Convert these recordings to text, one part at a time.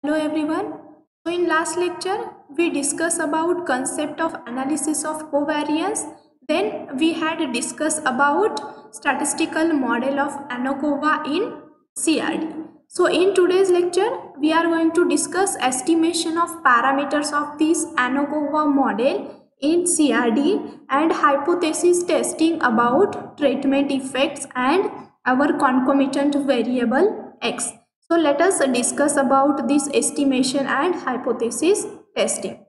Hello everyone. So in last lecture we discussed about concept of analysis of covariance. Then we had discussed about statistical model of ANOVA in CRD. So in today's lecture we are going to discuss estimation of parameters of this ANOVA model in CRD and hypothesis testing about treatment effects and our concomitant variable X. So let us discuss about this estimation and hypothesis testing.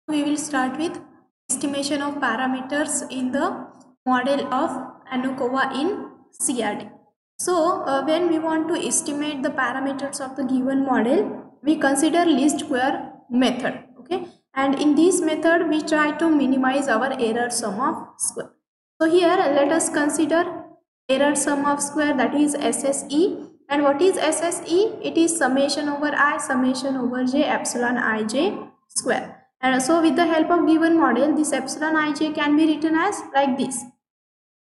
We will start with estimation of parameters in the model of ANOVA in CRD. So when we want to estimate the parameters of the given model, we consider least square method. Okay, and in this method we try to minimize our error sum of square. So here let us consider error sum of square, that is SSE. And what is SSE? It is summation over I summation over j epsilon ij square. And so with the help of given model, this epsilon ij can be written as like this.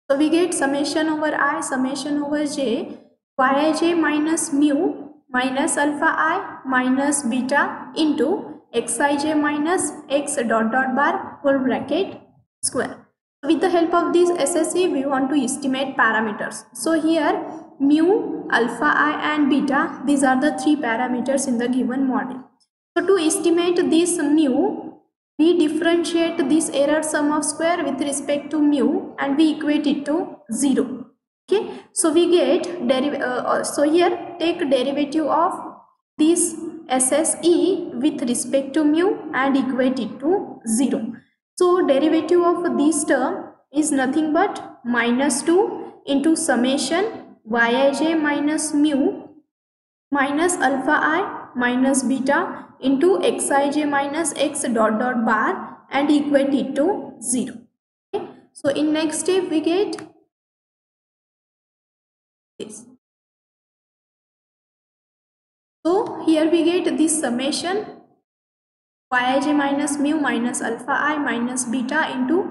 So we get summation over I summation over j yij minus mu minus alpha I minus beta into xij minus x dot dot bar whole bracket square. With the help of this SSE, we want to estimate parameters. So here mu, alpha I and beta, these are the three parameters in the given model. So to estimate this mu, we differentiate this error sum of square with respect to mu and we equate it to 0. Okay, so we get so here take derivative of this SSE with respect to mu and equate it to 0. So derivative of this term is nothing but minus 2 into summation yij minus mu minus alpha I minus beta into xij minus x dot dot bar and equate it to 0. Okay. So in next step we get this. So here we get this summation yij minus mu minus alpha I minus beta into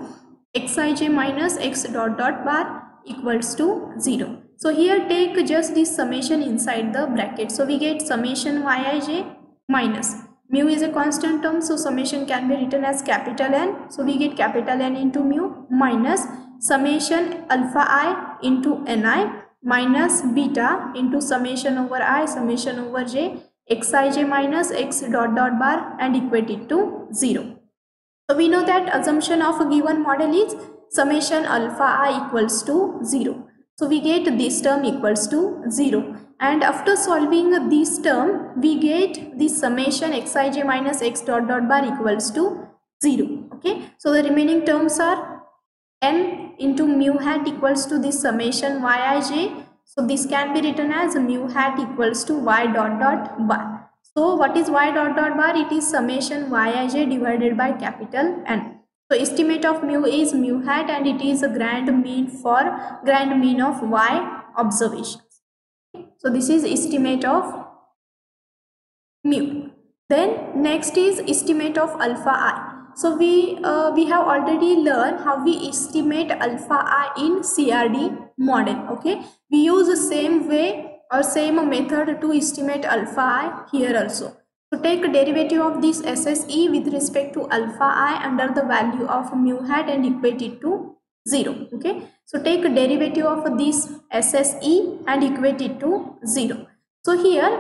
xij minus x dot dot bar equals to 0. So here take just this summation inside the bracket. So we get summation yij minus mu is a constant term, so summation can be written as capital N. So we get capital N into mu minus summation alpha I into Ni minus beta into summation over I summation over j xij minus x dot dot bar and equate it to 0. So we know that assumption of a given model is summation alpha I equals to 0. So we get this term equals to 0. And after solving this term, we get this summation xij minus x dot dot bar equals to 0. Okay. So the remaining terms are n into mu hat equals to this summation yij. So this can be written as mu hat equals to y dot dot bar. So what is y dot dot bar? It is summation yij divided by capital N. So estimate of mu is mu hat and it is a grand mean of y observations. So this is estimate of mu. Then next is estimate of alpha I. So we have already learned how we estimate alpha I in CRD model. Okay, we use the same way or same method to estimate alpha I here also. So take derivative of this SSE with respect to alpha I under the value of mu hat and equate it to 0. Okay, so take derivative of this SSE and equate it to 0. So here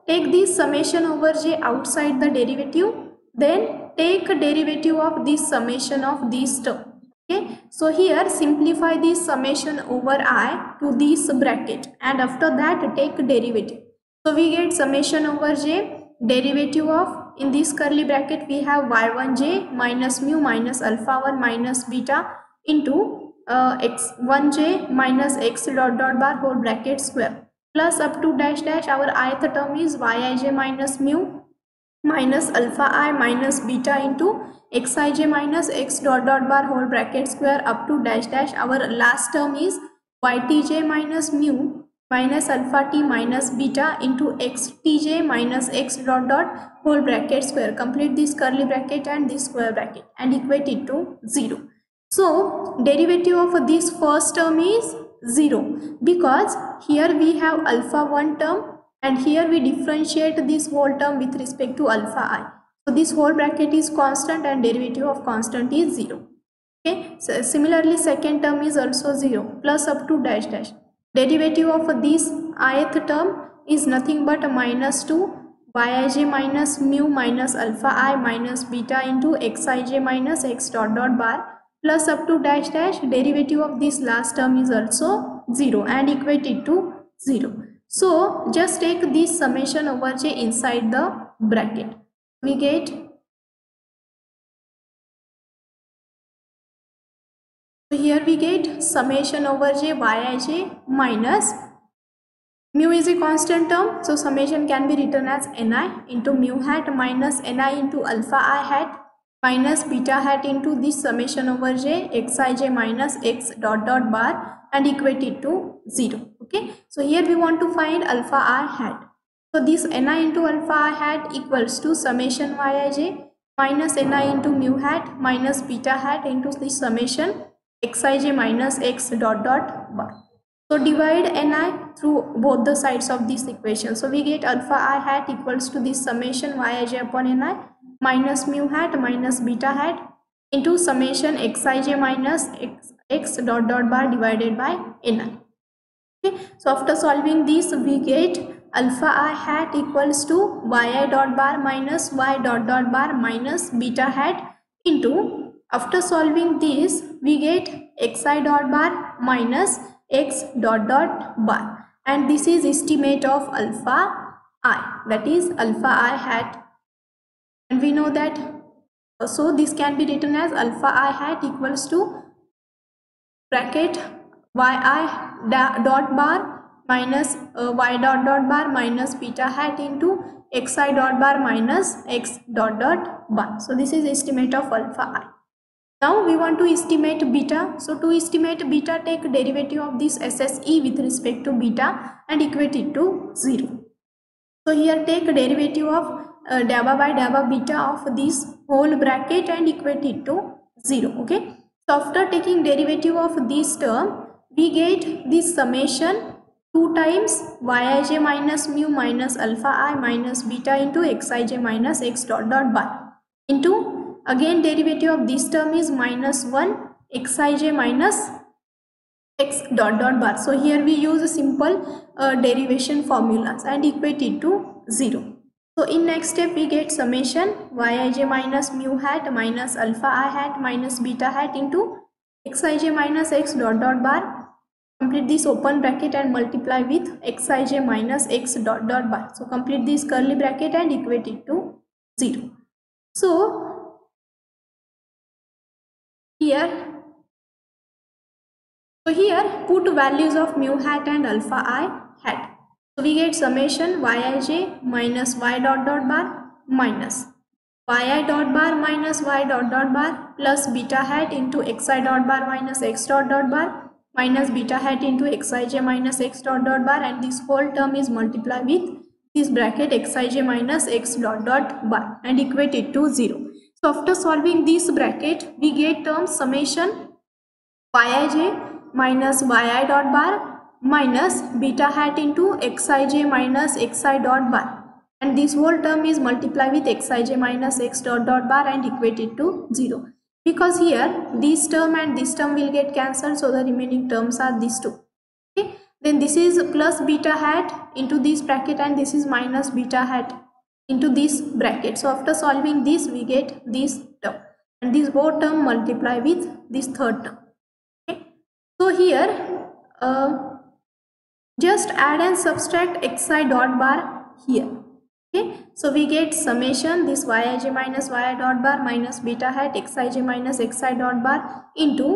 take this summation over j outside the derivative, then take derivative of this summation of this term. Okay, so here simplify this summation over I to this bracket and after that take derivative. So we get summation over j derivative of, in this curly bracket we have y1j minus mu minus alpha 1 minus beta into x1j minus x dot dot bar whole bracket square plus up to dash dash our ith term is yij minus mu minus alpha I minus beta into xij minus x dot dot bar whole bracket square up to dash dash our last term is ytj minus mu minus alpha t minus beta into xtj minus x dot dot whole bracket square. Complete this curly bracket and this square bracket and equate it to 0. So derivative of this first term is 0 because here we have alpha 1 term and here we differentiate this whole term with respect to alpha I. So this whole bracket is constant and derivative of constant is 0. Okay, so similarly second term is also 0 plus up to dash dash. Derivative of this ith term is nothing but minus 2 yij minus mu minus alpha I minus beta into xij minus x dot dot bar plus up to dash dash. Derivative of this last term is also 0 and equate it to 0. So just take this summation over j inside the bracket. We get, so here we get summation over j yij minus mu is a constant term, so summation can be written as ni into mu hat minus ni into alpha I hat minus beta hat into this summation over j xij minus x dot dot bar and equate it to 0. Okay, so here we want to find alpha I hat. So this ni into alpha I hat equals to summation yij minus ni into mu hat minus beta hat into this summation xij minus x dot dot bar. So divide ni through both the sides of this equation. So we get alpha I hat equals to this summation yij upon ni minus mu hat minus beta hat into summation xij minus x dot dot bar divided by ni. Okay, so after solving this we get alpha I hat equals to yi dot bar minus y dot dot bar minus beta hat into, after solving this we get xi dot bar minus x dot dot bar, and this is estimate of alpha I, that is alpha I hat, and we know that, so this can be written as alpha I hat equals to bracket yi dot bar minus y dot dot bar minus beta hat into xi dot bar minus x dot dot bar. So this is estimate of alpha I. Now we want to estimate beta. So to estimate beta, take derivative of this SSE with respect to beta and equate it to 0. So here take derivative of dabba by dabba beta of this whole bracket and equate it to 0. Okay. So after taking derivative of this term, we get this summation 2 times yij minus mu minus alpha I minus beta into xij minus x dot dot bar into, again derivative of this term is minus 1 xij minus x dot dot bar. So here we use a simple derivation formulas and equate it to 0. So in next step we get summation yij minus mu hat minus alpha I hat minus beta hat into xij minus x dot dot bar. Complete this open bracket and multiply with xij minus x dot dot bar. So complete this curly bracket and equate it to 0. So here put values of mu hat and alpha I hat. So we get summation yij minus y dot dot bar minus yi dot bar minus y dot dot bar plus beta hat into xi dot bar minus x dot dot bar minus beta hat into xij minus x dot dot bar, and this whole term is multiplied with this bracket xij minus x dot dot bar and equate it to 0. So after solving this bracket we get term summation yij minus yi dot bar minus beta hat into xij minus xi dot bar, and this whole term is multiplied with xij minus x dot dot bar and equate it to 0. Because here this term and this term will get cancelled, so the remaining terms are these two. Okay, then this is plus beta hat into this bracket and this is minus beta hat into this bracket. So after solving this we get this term, and this both term multiply with this third term. Okay, so here just add and subtract xi dot bar here. Okay, so we get summation this yij minus yi dot bar minus beta hat xij minus xi dot bar into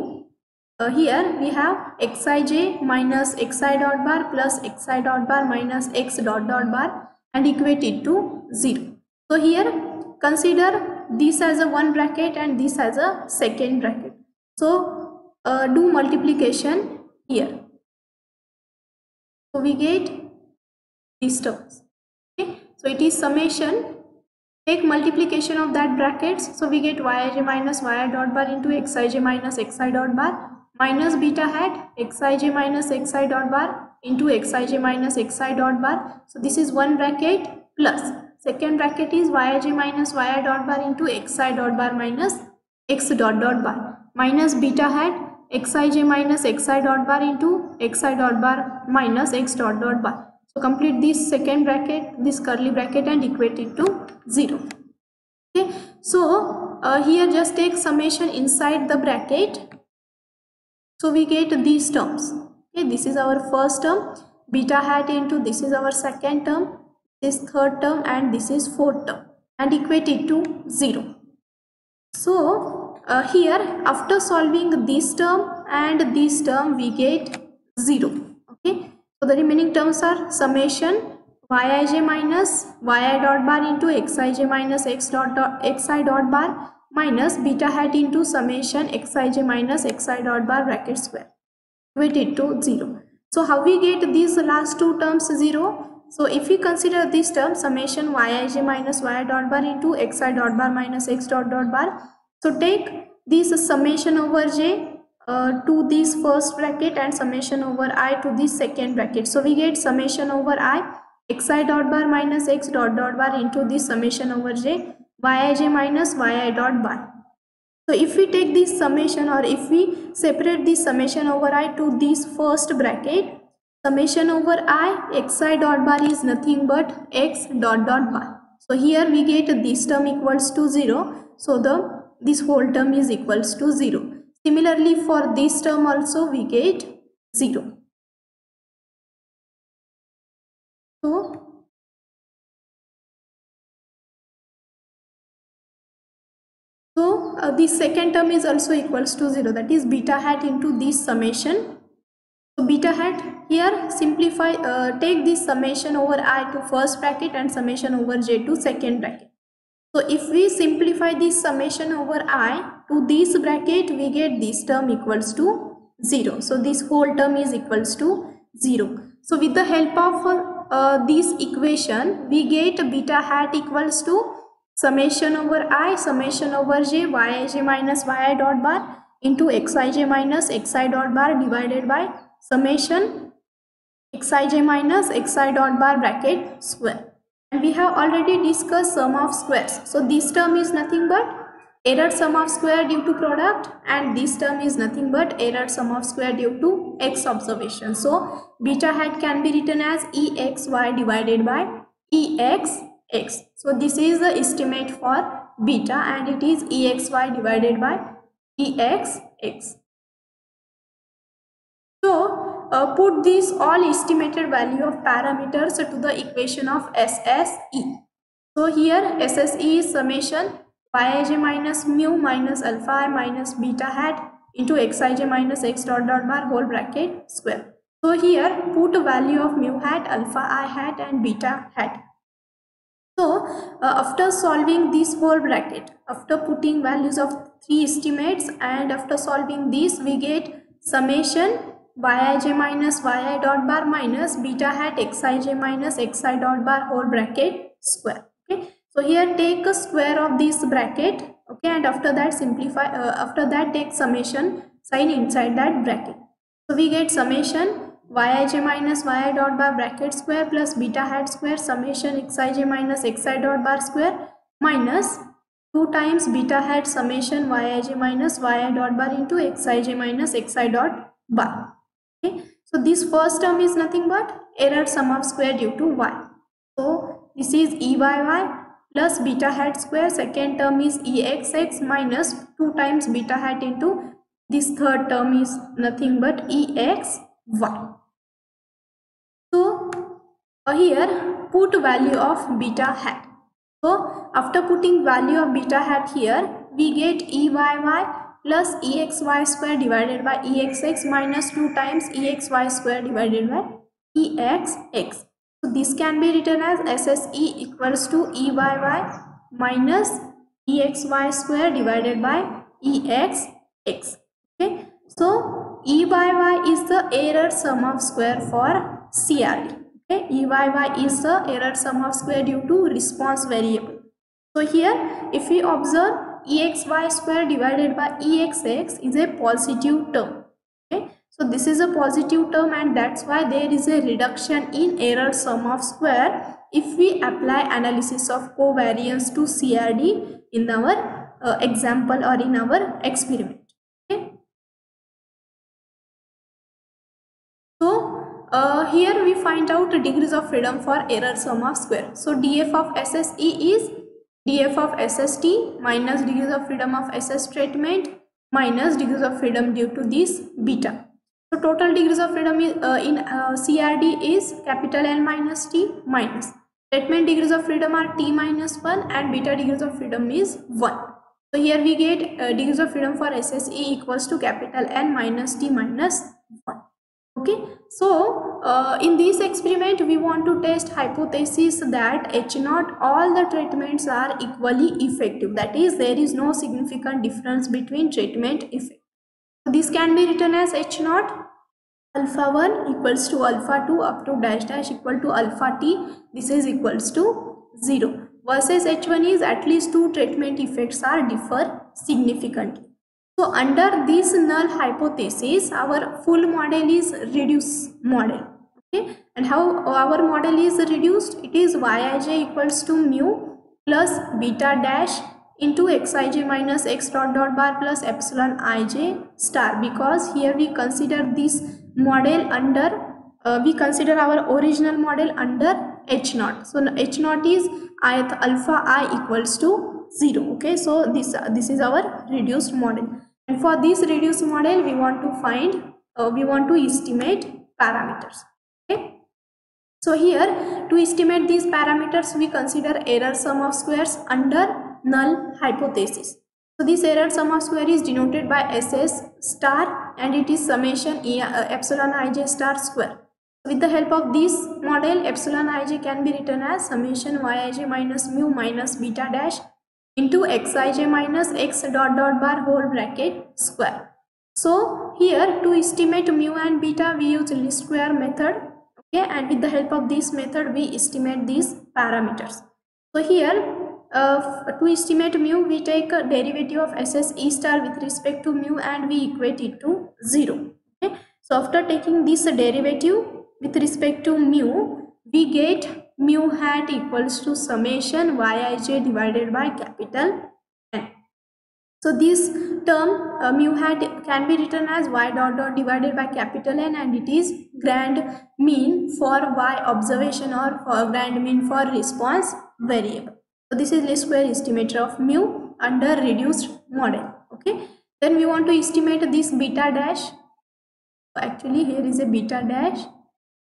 here we have xij minus xi dot bar plus xi dot bar minus x dot dot bar and equate it to 0. So here consider this as a one bracket and this as a second bracket. So do multiplication here. So we get these terms. Okay, so it is summation, take multiplication of that brackets, so we get yij minus yi dot bar into xij minus xi dot bar minus beta hat xij minus xi dot bar into xij minus xi dot bar. So this is one bracket plus second bracket is yij minus yi dot bar into xi dot bar minus x dot bar minus beta hat xij minus xi dot bar into xi dot bar minus x dot bar. So complete this second bracket, this curly bracket, and equate it to 0. Okay, so here just take summation inside the bracket. So we get these terms. Okay, this is our first term, beta hat into this is our second term, this third term, and this is fourth term, and equate it to 0. So here after solving this term and this term we get 0. Okay, so the remaining terms are summation yij minus yi dot bar into xij minus xi dot bar minus beta hat into summation xij minus xi dot bar bracket square, equate it to 0. So how we get these last two terms 0? So if we consider this term summation yij minus y dot bar into xi dot bar minus x dot bar, so take this summation over j to this first bracket and summation over I to this second bracket. So we get summation over I xi dot bar minus x dot bar into this summation over j yij minus yi dot bar. So if we take this summation, or if we separate this summation over I to this first bracket, summation over I xi dot bar is nothing but x dot bar. So here we get this term equals to 0. So this whole term is equals to 0. Similarly for this term also we get 0. So this second term is also equals to 0, that is beta hat into this summation. So beta hat here simplify, take this summation over I to first bracket and summation over j to second bracket. So if we simplify this summation over I to this bracket, we get this term equals to 0. So this whole term is equals to 0. So with the help of this equation, we get beta hat equals to summation over I summation over j yij minus yi dot bar into xij minus xi dot bar divided by summation xij minus xi dot bar bracket square. And we have already discussed sum of squares. So this term is nothing but error sum of square due to product, and this term is nothing but error sum of square due to x observation. So beta hat can be written as exy divided by exx. So this is the estimate for beta, and it is exy divided by exx. So put these all estimated value of parameters to the equation of SSE. So here SSE is summation yij minus mu minus alpha I minus beta hat into xij minus x dot bar whole bracket square. So here put a value of mu hat, alpha I hat, and beta hat. So after solving this whole bracket, after putting values of three estimates and after solving this, we get summation yij minus yi dot bar minus beta hat xij minus xi dot bar whole bracket square. Okay, so here take a square of this bracket. Okay, and after that simplify, after that take summation sign inside that bracket. So we get summation yij minus yi dot bar bracket square plus beta hat square summation xij minus xi dot bar square minus 2 times beta hat summation yij minus yi dot bar into xij minus xi dot bar. Okay, so this first term is nothing but error sum of square due to y. So this is eyy plus beta hat square, second term is exx minus 2 times beta hat into this third term is nothing but exy. So here put value of beta hat. So after putting value of beta hat here, we get eyy plus exy square divided by exx minus 2 times exy square divided by exx. So this can be written as SSE equals to eyy minus exy square divided by exx. Okay, so eyy is the error sum of square for CRD. Okay, eyy is the error sum of square due to response variable. So here if we observe exy square divided by exx is a positive term. So this is a positive term, and that's why there is a reduction in error sum of square if we apply analysis of covariance to CRD in our example or in our experiment. Okay. So here we find out the degrees of freedom for error sum of square. So df of SSE is df of SST minus degrees of freedom of SS statement minus degrees of freedom due to this beta. So total degrees of freedom is, in CRD is capital N minus T minus. Statement degrees of freedom are T minus 1 and beta degrees of freedom is 1. So here we get degrees of freedom for SSE equals to capital N minus T minus 1. Okay, so in this experiment we want to test hypothesis that H0 all the treatments are equally effective, that is there is no significant difference between treatment effect. So this can be written as H0 alpha 1 equals to alpha 2 up to dash dash equal to alpha t, this is equals to 0, versus H1 is at least two treatment effects are differ significantly. So under this null hypothesis, our full model is reduced model. Okay, and how our model is reduced? It is Yij equals to mu plus beta dash into Xij minus X dot dot bar plus epsilon ij star, because here we consider this model under we consider our original model under H0. So H0 is ith alpha I equals to 0. Okay, so this is our reduced model, and for this reduced model we want to find we want to estimate parameters. Okay, so here to estimate these parameters we consider error sum of squares under null hypothesis. So this error sum of square is denoted by SS star and it is summation epsilon ij star square. With the help of this model, epsilon ij can be written as summation Yij minus mu minus beta dash into Xij minus X dot dot bar whole bracket square. So here to estimate mu and beta we use least square method. Okay, and with the help of this method we estimate these parameters. So here to estimate mu we take a derivative of SSE star with respect to mu and we equate it to 0. Okay, so after taking this derivative with respect to mu, we get mu hat equals to summation Yij divided by capital N. So this term mu hat can be written as y dot dot divided by capital N, and it is grand mean for y observation or for grand mean for response variable. So this is least square estimator of mu under reduced model. Okay, then we want to estimate this beta dash. Actually here is a beta dash.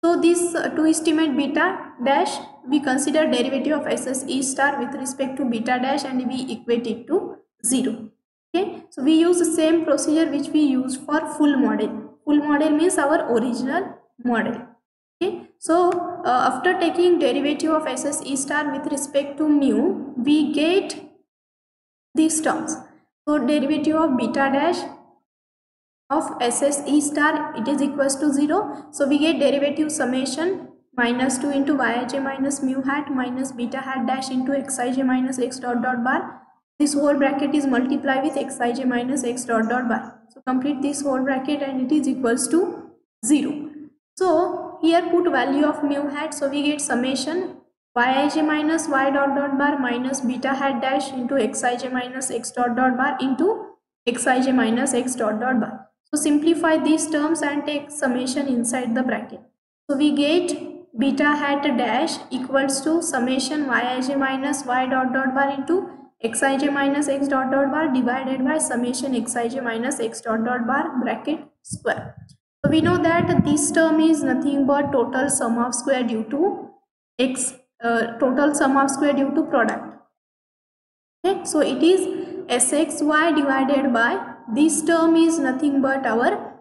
So this to estimate beta dash we consider derivative of SSE star with respect to beta dash and we equate it to 0. Okay, so we use the same procedure which we used for full model. Full model means our original model. Okay, so after taking derivative of SSE star with respect to mu, we get these terms. So derivative of beta dash of SSE star, it is equals to 0. So we get derivative summation minus 2 into Yij minus mu hat minus beta hat dash into Xij minus X dot dot bar. This whole bracket is multiplied with Xij minus X dot dot bar. So complete this whole bracket and it is equals to 0. So here put value of mu hat. So we get summation Yij minus Y dot dot bar minus beta hat dash into Xij minus X dot dot bar into Xij minus X dot dot bar. So simplify these terms and take summation inside the bracket. So we get beta hat dash equals to summation Yij minus Y dot dot bar into Xij minus X dot dot bar divided by summation Xij minus X dot dot bar bracket square. So we know that this term is nothing but total sum of square due to X total sum of square due to product. Okay, so it is Sxy divided by this term is nothing but our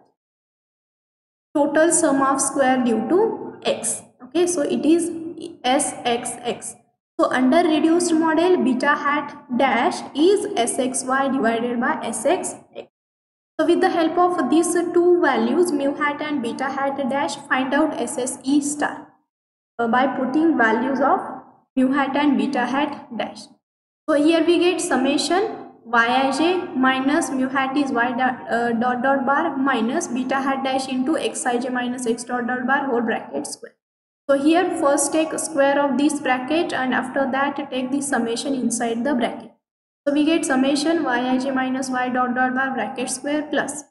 total sum of square due to x. Okay, so it is Sxx. So under reduced model beta hat dash is Sxy divided by Sxx. So with the help of these two values mu hat and beta hat dash, find out SSE star by putting values of mu hat and beta hat dash. So here we get summation yij minus mu hat is y dot dot bar minus beta hat dash into xij minus x dot dot bar whole bracket square. So here first take square of this bracket and after that take the summation inside the bracket. So we get summation yij minus y dot dot bar bracket square plus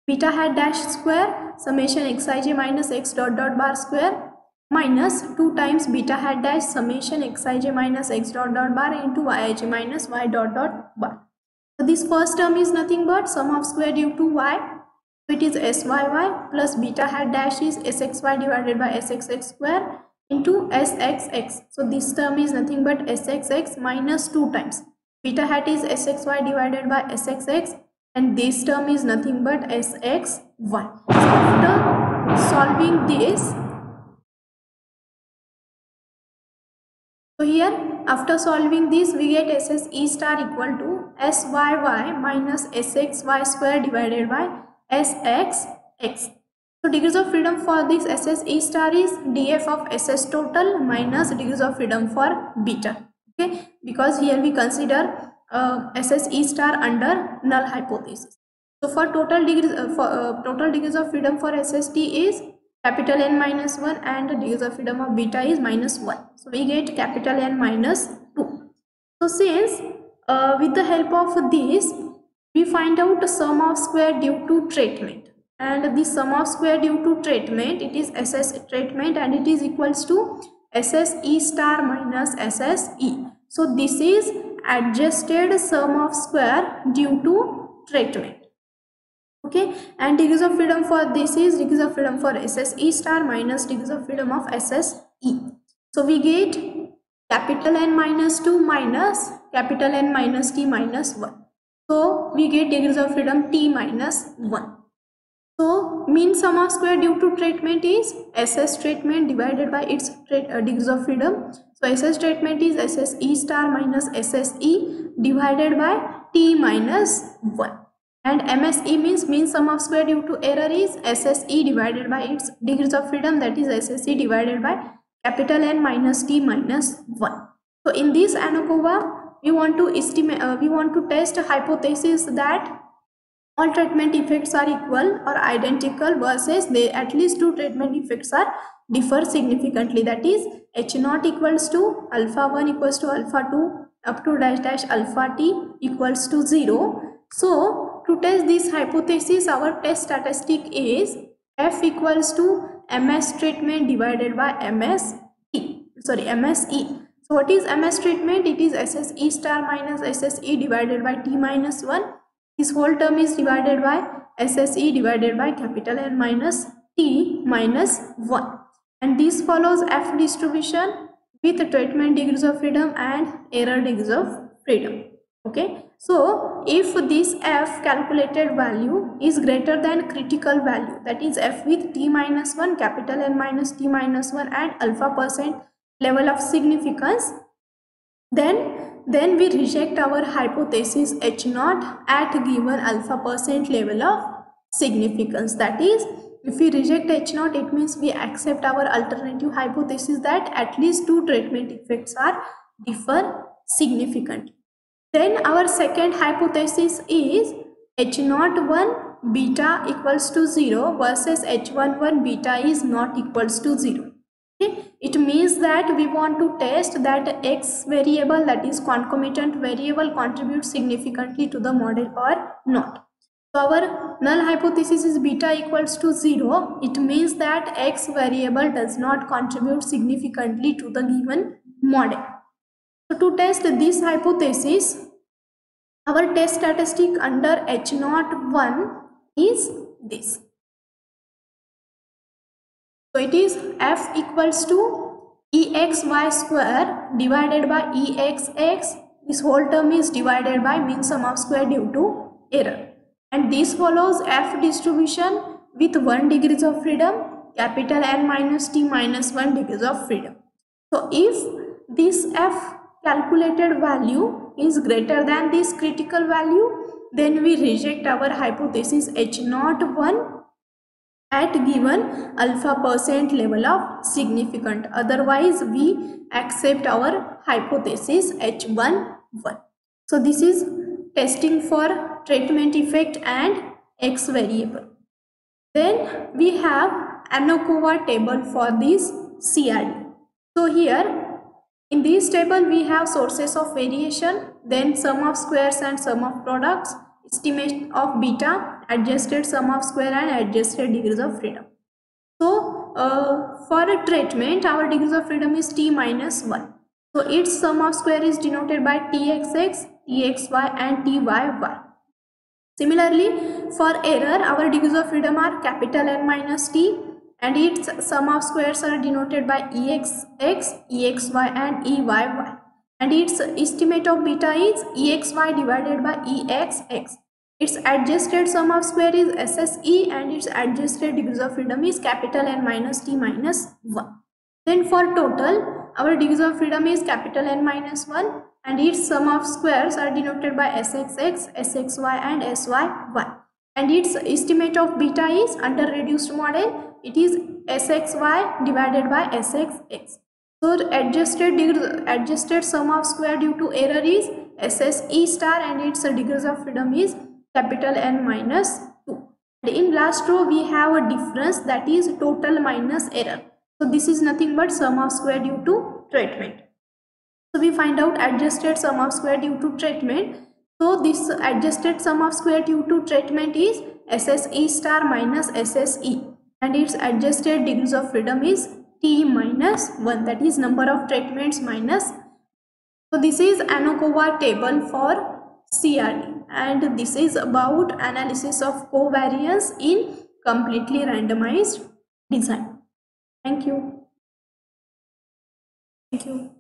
beta hat dash square summation xij minus x dot dot bar square minus 2 times beta hat dash summation xij minus x dot dot bar into yij minus y dot dot bar. So this first term is nothing but sum of square due to y. So it is syy plus beta hat dash is sxy divided by sxx square into sxx. So this term is nothing but sxx minus 2 times. Beta hat is sxy divided by sxx and this term is nothing but sxy. So after solving this, so here after solving this we get SSE star equal to SYY minus SXY square divided by SXX. So degrees of freedom for this SSE star is df of SS total minus degrees of freedom for beta. Okay, because here we consider SSE star under null hypothesis. So for total degrees of freedom for SST is capital N minus 1 and degrees of freedom of beta is minus 1. So we get capital N minus 2. So since with the help of this we find out sum of square due to treatment, and the sum of square due to treatment, it is SS treatment and it is equals to SSE star minus SSE. So this is adjusted sum of square due to treatment. Okay, and degrees of freedom for this is degrees of freedom for SSE star minus degrees of freedom of SSE. So we get capital N minus 2 minus capital N minus T minus 1. So we get degrees of freedom T minus 1. So mean sum of square due to treatment is SS treatment divided by its degrees of freedom. So SS treatment is SSE star minus SSE divided by T minus 1. And MSE means mean sum of square due to error is SSE divided by its degrees of freedom, that is SSE divided by capital N minus T minus 1. So in this ANOVA we want to estimate, we want to test a hypothesis that all treatment effects are equal or identical versus they at least two treatment effects are differ significantly, that is H0 equals to alpha 1 equals to alpha 2 up to dash dash alpha t equals to 0. So to test this hypothesis our test statistic is F equals to MS treatment divided by MSE. So what is MS treatment? It is SSE star minus SSE divided by T minus 1. This whole term is divided by SSE divided by capital N minus T minus 1. And this follows F distribution with treatment degrees of freedom and error degrees of freedom. Okay. So if this F calculated value is greater than critical value, that is F with T minus 1, capital N minus T minus 1 and alpha percent level of significance, then we reject our hypothesis H0 at given alpha percent level of significance. That is, if we reject H0, it means we accept our alternative hypothesis that at least two treatment effects are differ significantly. Then our second hypothesis is H01 beta equals to 0 versus H11 beta is not equals to 0. Okay? It means that we want to test that X variable, that is concomitant variable, contributes significantly to the model or not. So our null hypothesis is beta equals to 0. It means that X variable does not contribute significantly to the given model. So to test this hypothesis, our test statistic under H01 is this. So it is F equals to EXY square divided by EXX. This whole term is divided by mean sum of square due to error. And this follows F distribution with 1 degrees of freedom, capital N minus T minus 1 degrees of freedom. So if this F calculated value is greater than this critical value, then we reject our hypothesis H01 at given alpha percent level of significant. Otherwise we accept our hypothesis H11. So this is testing for treatment effect and X variable. Then we have ANOVA table for this CRD. So here in this table we have sources of variation, then sum of squares and sum of products, estimate of beta, adjusted sum of square and adjusted degrees of freedom. So for a treatment our degrees of freedom is t minus 1. So its sum of square is denoted by txx, txy and tyy. Similarly, for error, our degrees of freedom are capital N minus t and its sum of squares are denoted by exx, exy and eyy. And its estimate of beta is exy divided by exx. Its adjusted sum of square is SSE and its adjusted degrees of freedom is capital N minus t minus 1. Then for total, our degrees of freedom is capital N minus 1 and its sum of squares are denoted by Sxx, Sxy and Syy. And its estimate of beta is under reduced model, it is Sxy divided by Sxx. So adjusted sum of square due to error is SSE star and its degrees of freedom is capital N minus 2. And in last row we have a difference, that is total minus error. So this is nothing but sum of square due to treatment. So we find out adjusted sum of square due to treatment. So this adjusted sum of square due to treatment is SSE star minus SSE and its adjusted degrees of freedom is T minus 1, that is number of treatments minus. So this is ANOVA table for CRD and this is about analysis of covariance in completely randomized design. Thank you. Thank you.